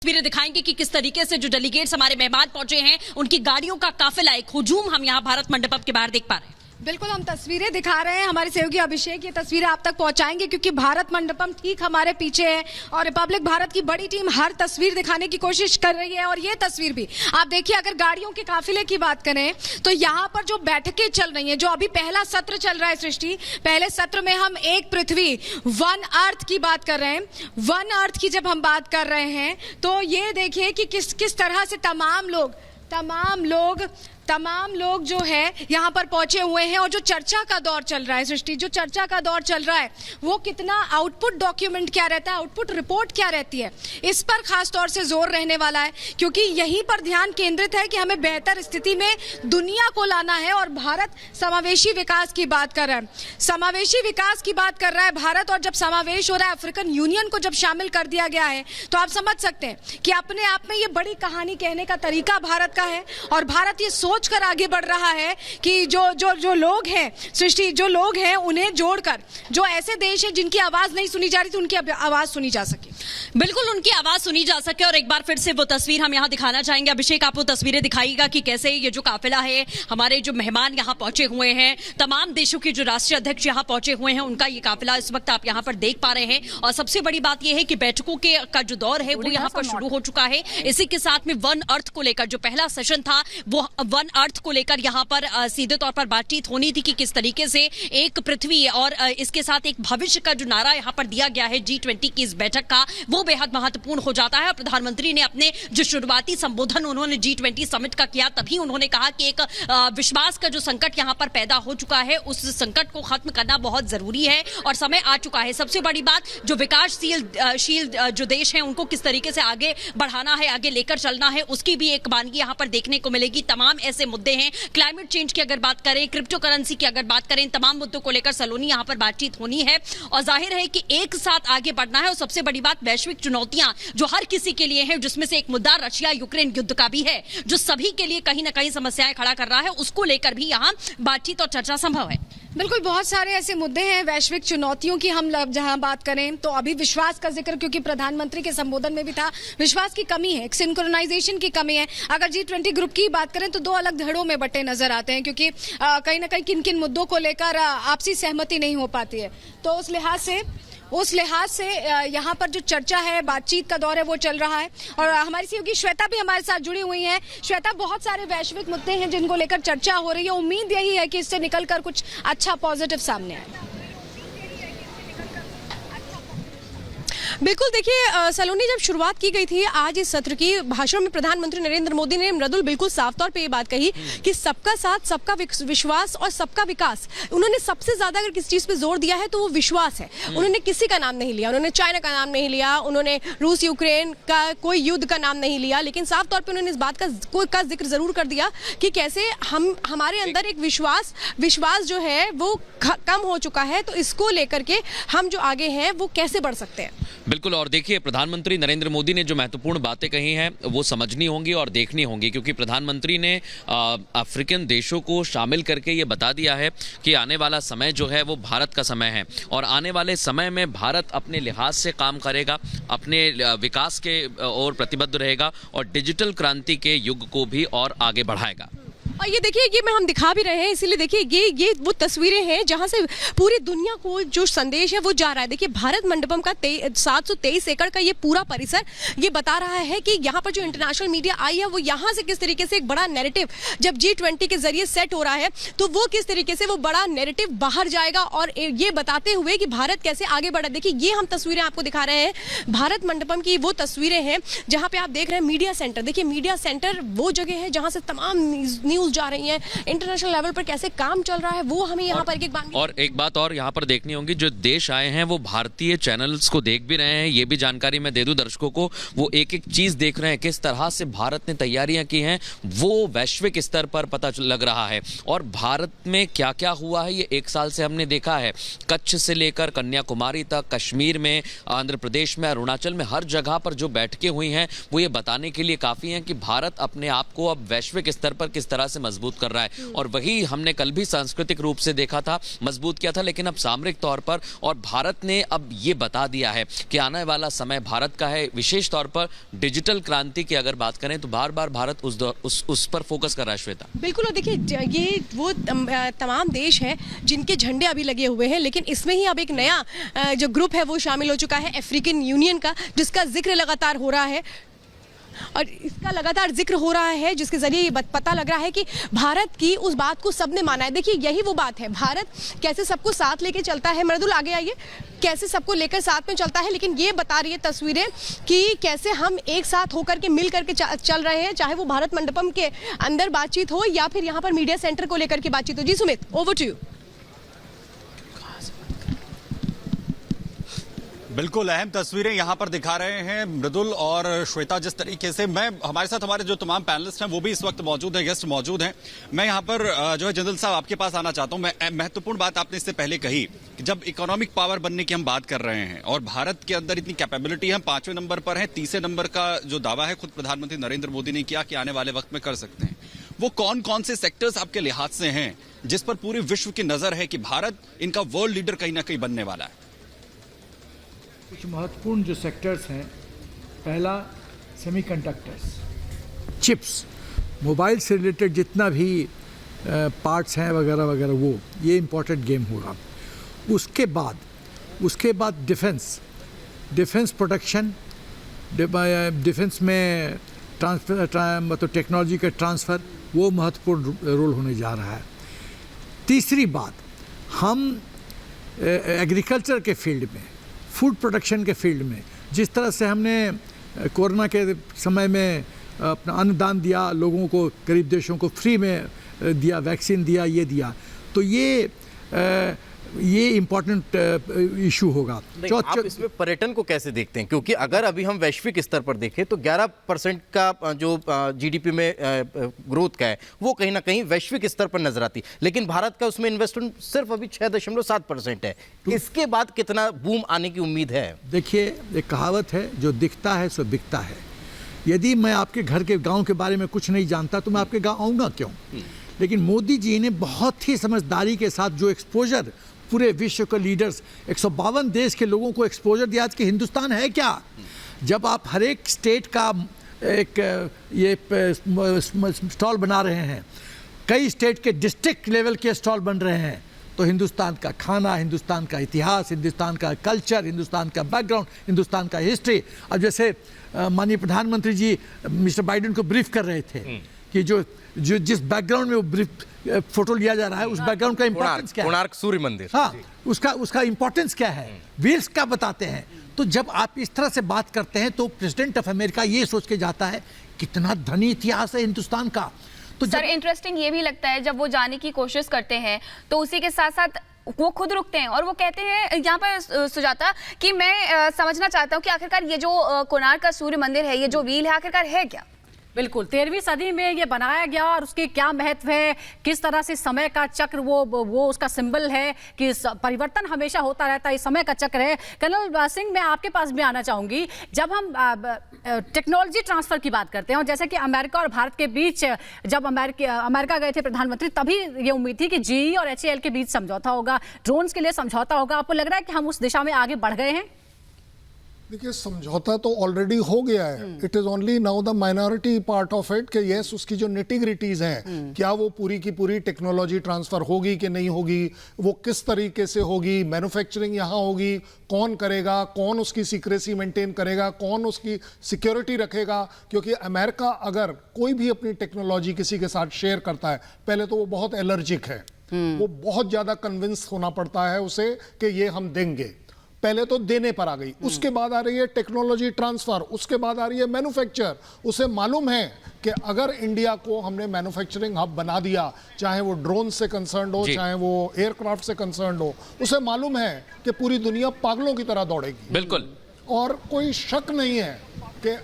तस्वीरें दिखाएंगे कि किस तरीके से जो डेलीगेट्स हमारे मेहमान पहुंचे हैं उनकी गाड़ियों का काफिला, एक हुजूम हम यहां भारत मंडपम के बाहर देख पा रहे हैं। बिल्कुल, हम तस्वीरें दिखा रहे हैं, हमारे सहयोगी अभिषेक ये तस्वीरें आप तक पहुंचाएंगे क्योंकि भारत मंडपम ठीक हमारे पीछे है और रिपब्लिक भारत की बड़ी टीम हर तस्वीर दिखाने की कोशिश कर रही है। और ये तस्वीर भी आप देखिए, अगर गाड़ियों के काफिले की बात करें तो यहाँ पर जो बैठकें चल रही हैं, जो अभी पहला सत्र चल रहा है सृष्टि, पहले सत्र में हम एक पृथ्वी वन अर्थ की बात कर रहे हैं। वन अर्थ की जब हम बात कर रहे हैं तो ये देखिए कि किस तरह से तमाम लोग जो है यहाँ पर पहुंचे हुए हैं। और जो चर्चा का दौर चल रहा है सृष्टि, जो चर्चा का दौर चल रहा है वो कितना आउटपुट डॉक्यूमेंट क्या रहता है, आउटपुट रिपोर्ट क्या रहती है, इस पर खास तौर से जोर रहने वाला है क्योंकि यहीं पर ध्यान केंद्रित है कि हमें बेहतर स्थिति में दुनिया को लाना है। और भारत समावेशी विकास की बात कर रहा है, समावेशी विकास की बात कर रहा है भारत। और जब समावेश हो रहा है, अफ्रीकन यूनियन को जब शामिल कर दिया गया है तो आप समझ सकते हैं कि अपने आप में ये बड़ी कहानी कहने का तरीका भारत का है। और भारत ये सोच कर आगे बढ़ रहा है कि जो लोग हैं सृष्टि, जो लोग हैं उन्हें जोड़कर जो ऐसे देश हैं जिनकी आवाज नहीं सुनी जा रही थी उनकी आवाज सुनी जा सके, बिल्कुल उनकी आवाज सुनी जा सके। और एक बार फिर से वो तस्वीर हम यहां दिखाना चाहेंगे। अभिषेक, आप वो तस्वीरें दिखाइएगा कि कैसे ये जो काफिला है, हमारे जो मेहमान यहां पहुंचे हुए हैं, तमाम देशों के जो राष्ट्रीय अध्यक्ष यहां पहुंचे हुए हैं, उनका ये काफिला इस वक्त आप यहां पर देख पा रहे हैं। और सबसे बड़ी बात यह है कि बैठकों का जो दौर है वो यहां पर शुरू हो चुका है। इसी के साथ में वन अर्थ को लेकर जो पहला सेशन था वो वन अर्थ को लेकर यहां पर सीधे तौर पर बातचीत होनी थी कि किस तरीके से एक पृथ्वी और इसके साथ एक भविष्य का जो नारा यहां पर दिया गया है G20 की इस बैठक का, वो बेहद महत्वपूर्ण हो जाता है। और प्रधानमंत्री ने अपने जो शुरुआती संबोधन उन्होंने G20 समिट का किया, तभी उन्होंने कहा कि एक विश्वास का जो संकट यहां पर पैदा हो चुका है, उस संकट को खत्म करना बहुत जरूरी है और समय आ चुका है। सबसे बड़ी बात, जो विकासशील जो देश हैं उनको किस तरीके से आगे बढ़ाना है, आगे लेकर चलना है, उसकी भी एक बानगी यहां पर देखने को मिलेगी। तमाम ऐसे मुद्दे हैं, क्लाइमेट चेंज की अगर बात करें, क्रिप्टो करेंसी की अगर बात करें, तमाम मुद्दों को लेकर सलोनी यहां पर बातचीत होनी है। और जाहिर है कि एक साथ आगे बढ़ना है। और सबसे बड़ी बात, वैश्विक चुनौतियां जो हर किसी के लिए हैं, जिसमें से एक मुद्दा रशिया यूक्रेन युद्ध का भी है, जो सभी के लिए कहीं ना कहीं समस्याएं खड़ा कर रहा है, उसको लेकर भी यहां बातचीत और चर्चा संभव है। बिल्कुल, बहुत सारे ऐसे मुद्दे हैं वैश्विक चुनौतियों की। हम जहां बात करें तो अभी विश्वास का जिक्र, क्योंकि प्रधानमंत्री के संबोधन में भी था, विश्वास की कमी है, एक सिंक्रोनाइजेशन की कमी है। अगर G20 ग्रुप की बात करें तो दो अलग धड़ों में बटे नजर आते हैं क्योंकि कहीं ना कहीं किन किन मुद्दों को लेकर आपसी सहमति नहीं हो पाती है। तो उस लिहाज से यहाँ पर जो चर्चा है, बातचीत का दौर है, वो चल रहा है। और हमारी सहयोगी श्वेता भी हमारे साथ जुड़ी हुई हैं। श्वेता, बहुत सारे वैश्विक मुद्दे हैं जिनको लेकर चर्चा हो रही है, उम्मीद यही है कि इससे निकलकर कुछ अच्छा पॉजिटिव सामने आए। बिल्कुल, देखिए सलोनी, जब शुरुआत की गई थी आज इस सत्र की, भाषण में प्रधानमंत्री नरेंद्र मोदी ने मृदुल बिल्कुल साफ तौर पे ये बात कही कि सबका साथ, सबका विश्वास और सबका विकास। उन्होंने सबसे ज्यादा अगर किसी चीज पे जोर दिया है तो वो विश्वास है। उन्होंने किसी का नाम नहीं लिया, उन्होंने चाइना का नाम नहीं लिया, उन्होंने रूस यूक्रेन का कोई युद्ध का नाम नहीं लिया, लेकिन साफ तौर पर उन्होंने इस बात का जिक्र जरूर कर दिया कि कैसे हमारे अंदर एक विश्वास जो है वो कम हो चुका है, तो इसको लेकर के हम जो आगे हैं वो कैसे बढ़ सकते हैं। बिल्कुल, और देखिए प्रधानमंत्री नरेंद्र मोदी ने जो महत्वपूर्ण बातें कही हैं वो समझनी होंगी और देखनी होंगी, क्योंकि प्रधानमंत्री ने अफ्रीकन देशों को शामिल करके ये बता दिया है कि आने वाला समय जो है वो भारत का समय है और आने वाले समय में भारत अपने लिहाज से काम करेगा, अपने विकास के ओर प्रतिबद्ध रहेगा और डिजिटल क्रांति के युग को भी और आगे बढ़ाएगा। और ये देखिए, ये हम दिखा भी रहे हैं, इसीलिए देखिए ये वो तस्वीरें हैं जहां से पूरी दुनिया को जो संदेश है वो जा रहा है। देखिए, भारत मंडपम का 723 एकड़ का ये पूरा परिसर ये बता रहा है कि यहाँ पर जो इंटरनेशनल मीडिया आई है वो यहाँ से किस तरीके से एक बड़ा नैरेटिव जब G20 के जरिए सेट हो रहा है तो वो किस तरीके से वो बड़ा नैरेटिव बाहर जाएगा और ये बताते हुए कि भारत कैसे आगे बढ़ा। देखिए, ये हम तस्वीरें आपको दिखा रहे हैं, भारत मंडपम की वो तस्वीरें हैं जहाँ पे आप देख रहे हैं मीडिया सेंटर। देखिए, मीडिया सेंटर वो जगह है जहाँ से तमाम न्यूज जा रही है, इंटरनेशनल लेवल पर कैसे काम चल रहा है वो हमें यहाँ पर एक बात और यहाँ पर देखनी होगी। जो देश आए हैं वो भारतीय चैनल्स को देख भी रहे हैं, ये भी जानकारी मैं दे दूं दर्शकों को, वो एक एक चीज देख रहे हैं, किस तरह से भारत ने तैयारियां की हैं वो वैश्विक स्तर पर पता लग रहा है। और भारत में क्या क्या हुआ है ये एक साल से हमने देखा है, कच्छ से लेकर कन्याकुमारी तक, कश्मीर में, आंध्र प्रदेश में, अरुणाचल में, हर जगह पर जो बैठकें हुई हैं वो ये बताने के लिए काफी हैं कि भारत अपने आप को अब वैश्विक स्तर पर किस तरह से मजबूत कर रहा है। और वही हमने कल भी सांस्कृतिक रूप से देखा था, मजबूत किया था, लेकिन अब सामरिक तौर पर, और भारत ने अब ये बता दिया है कि आने वाला समय भारत का है। विशेष तौर पर डिजिटल क्रांति की अगर बात करें तो बार बार भारत उस पर फोकस कर रहा है। श्वेता, बिल्कुल। और देखिए, ये वो तमाम देश हैं जिनके झंडे अभी लगे हुए हैं, लेकिन इसमें ही अब एक नया जो ग्रुप है वो शामिल हो चुका है, अफ्रीकन यूनियन का, जिसका जिक्र लगातार हो रहा है। और इसका लगातार जिक्र हो रहा है, जिसके जरिए ये पता लग रहा है कि भारत की उस बात को सबने माना है। देखिए, यही वो बात है, भारत कैसे सबको साथ लेके चलता है। मृदुल, आगे आइए। कैसे सबको लेकर साथ में चलता है, लेकिन ये बता रही है तस्वीरें कि कैसे हम एक साथ होकर के मिल करके चल रहे हैं, चाहे वो भारत मंडपम के अंदर बातचीत हो या फिर यहाँ पर मीडिया सेंटर को लेकर के बातचीत हो। जी सुमित, ओवर टू यू। बिल्कुल अहम तस्वीरें यहाँ पर दिखा रहे हैं मृदुल और श्वेता। जिस तरीके से हमारे साथ हमारे जो तमाम पैनलिस्ट हैं वो भी इस वक्त मौजूद हैं, गेस्ट मौजूद हैं। मैं यहाँ पर जो है जिंदल साहब आपके पास आना चाहता हूँ। महत्वपूर्ण बात आपने इससे पहले कही कि जब इकोनॉमिक पावर बनने की हम बात कर रहे हैं और भारत के अंदर इतनी कैपेबिलिटी है, हम 5वें नंबर पर है, 30 नंबर का जो दावा है खुद प्रधानमंत्री नरेंद्र मोदी ने किया कि आने वाले वक्त में कर सकते हैं, वो कौन कौन से सेक्टर्स आपके लिहाज से हैं जिस पर पूरे विश्व की नजर है कि भारत इनका वर्ल्ड लीडर कहीं ना कहीं बनने वाला है? कुछ महत्वपूर्ण जो सेक्टर्स हैं, पहला सेमीकंडक्टर्स, चिप्स, मोबाइल से रिलेटेड जितना भी पार्ट्स हैं वगैरह वगैरह, वो ये इम्पोर्टेंट गेम होगा। उसके बाद डिफेंस प्रोडक्शन, डिफेंस में मतलब टेक्नोलॉजी का ट्रांसफ़र, वो महत्वपूर्ण रोल होने जा रहा है। तीसरी बात, हम एग्रीकल्चर के फील्ड में, फूड प्रोडक्शन के फील्ड में, जिस तरह से हमने कोरोना के समय में अपना अन्नदान दिया, लोगों को, गरीब देशों को फ्री में दिया, वैक्सीन दिया, ये दिया, तो ये इम्पोर्टेंट इशू होगा। आप इसमें पर्यटन को कैसे देखते हैं? क्योंकि अगर अभी हम वैश्विक स्तर पर देखें तो 11% का जो जीडीपी में ग्रोथ का है वो कहीं ना कहीं वैश्विक स्तर पर नजर आती, लेकिन भारत का उसमें इन्वेस्टमेंट सिर्फ अभी 6.7% है। इसके बाद कितना बूम आने की उम्मीद है? देखिए, एक कहावत है, जो दिखता है सो बिकता है। यदि मैं आपके घर के गाँव के बारे में कुछ नहीं जानता तो मैं आपके गाँव आऊँगा क्यों? लेकिन मोदी जी ने बहुत ही समझदारी के साथ जो एक्सपोजर पूरे विश्व के लीडर्स, 152 देश के लोगों को एक्सपोजर दिया कि हिंदुस्तान है क्या। जब आप हर एक स्टेट का एक ये स्टॉल बना रहे हैं, कई स्टेट के डिस्ट्रिक्ट लेवल के स्टॉल बन रहे हैं, तो हिंदुस्तान का खाना, हिंदुस्तान का इतिहास, हिंदुस्तान का कल्चर, हिंदुस्तान का बैकग्राउंड, हिंदुस्तान का हिस्ट्री। अब जैसे माननीय प्रधानमंत्री जी मिस्टर बाइडेन को ब्रीफ कर रहे थे कि जो जिस बैकग्राउंड में वो ब्रीफ फोटो लिया जा रहा है, उस बैकग्राउंड का इंपॉर्टेंस क्या है? कोणार्क सूर्य मंदिर, हाँ, उसका इंपॉर्टेंस क्या है, व्हील्स क्या बताते हैं। तो जब आप इस तरह से बात करते हैं तो प्रेसिडेंट ऑफ अमेरिका ये सोच के जाता है कितना धनी इतिहास है हिंदुस्तान का। तो सर, इंटरेस्टिंग ये भी लगता है जब वो जाने की कोशिश करते हैं तो उसी के साथ साथ वो खुद रुकते हैं और वो कहते हैं यहाँ पर सुजाता कि मैं समझना चाहता हूँ कि आखिरकार ये जो कोणार्क का सूर्य मंदिर है, ये जो व्हील है, आखिरकार है क्या? बिल्कुल, 13वीं सदी में ये बनाया गया और उसके क्या महत्व है, किस तरह से समय का चक्र वो उसका सिंबल है कि परिवर्तन हमेशा होता रहता है, समय का चक्र है। कर्नल सिंह, मैं आपके पास भी आना चाहूँगी। जब हम टेक्नोलॉजी ट्रांसफ़र की बात करते हैं और जैसे कि अमेरिका और भारत के बीच जब अमेरिका गए थे प्रधानमंत्री, तभी ये उम्मीद थी कि GE और HAL के बीच समझौता होगा, ड्रोन्स के लिए समझौता होगा। आपको लग रहा है कि हम उस दिशा में आगे बढ़ गए हैं? देखिए, समझौता तो ऑलरेडी हो गया है। It is only now the minority part of it कि यस, उसकी जो निटिग्रिटीज हैं, क्या वो पूरी की पूरी टेक्नोलॉजी ट्रांसफर होगी कि नहीं होगी, वो किस तरीके से होगी, मैन्युफैक्चरिंग यहाँ होगी, कौन करेगा, कौन उसकी सीक्रेसी मेंटेन करेगा, कौन उसकी सिक्योरिटी रखेगा। क्योंकि अमेरिका अगर कोई भी अपनी टेक्नोलॉजी किसी के साथ शेयर करता है, पहले तो वो बहुत एलर्जिक है, वो बहुत ज्यादा कन्विंस होना पड़ता है उसे कि ये हम देंगे। पहले तो देने पर आ गई, उसके बाद आ रही है टेक्नोलॉजी ट्रांसफर, उसके बाद आ रही है मैन्युफैक्चर। उसे मालूम है कि अगर इंडिया को हमने मैन्युफैक्चरिंग हब बना दिया, चाहे वो ड्रोन से कंसर्न हो, चाहे वो एयरक्राफ्ट से कंसर्न हो, उसे मालूम है कि पूरी दुनिया पागलों की तरह दौड़ेगी। बिल्कुल, और कोई शक नहीं है कि